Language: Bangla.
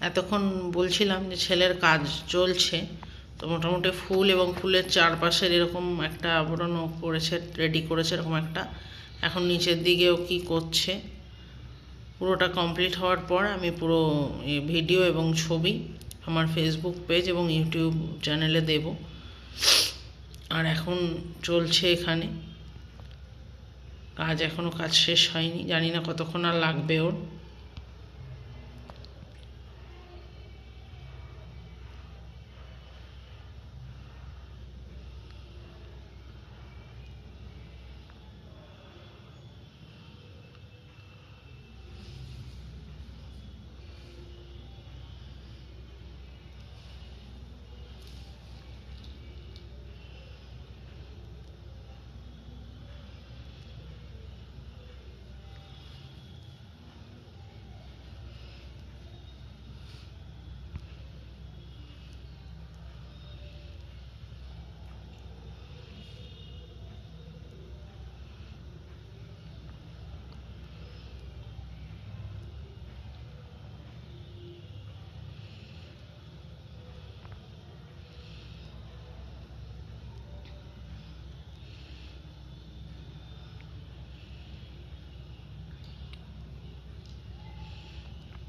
এতক্ষণ বলছিলাম যে ছেলের কাজ চলছে, তো মোটামুটি ফুল এবং ফুলের চারপাশের এরকম একটা আবরণও করেছে, রেডি করেছে এরকম একটা। এখন নিচের দিকেও কি করছে, পুরোটা কমপ্লিট হওয়ার পর আমি পুরো ভিডিও এবং ছবি আমার ফেসবুক পেজ এবং ইউটিউব চ্যানেলে দেব। আর এখন চলছে এখানে কাজ, এখনও কাজ শেষ হয়নি, জানি না কতক্ষণ আর লাগবে ওর।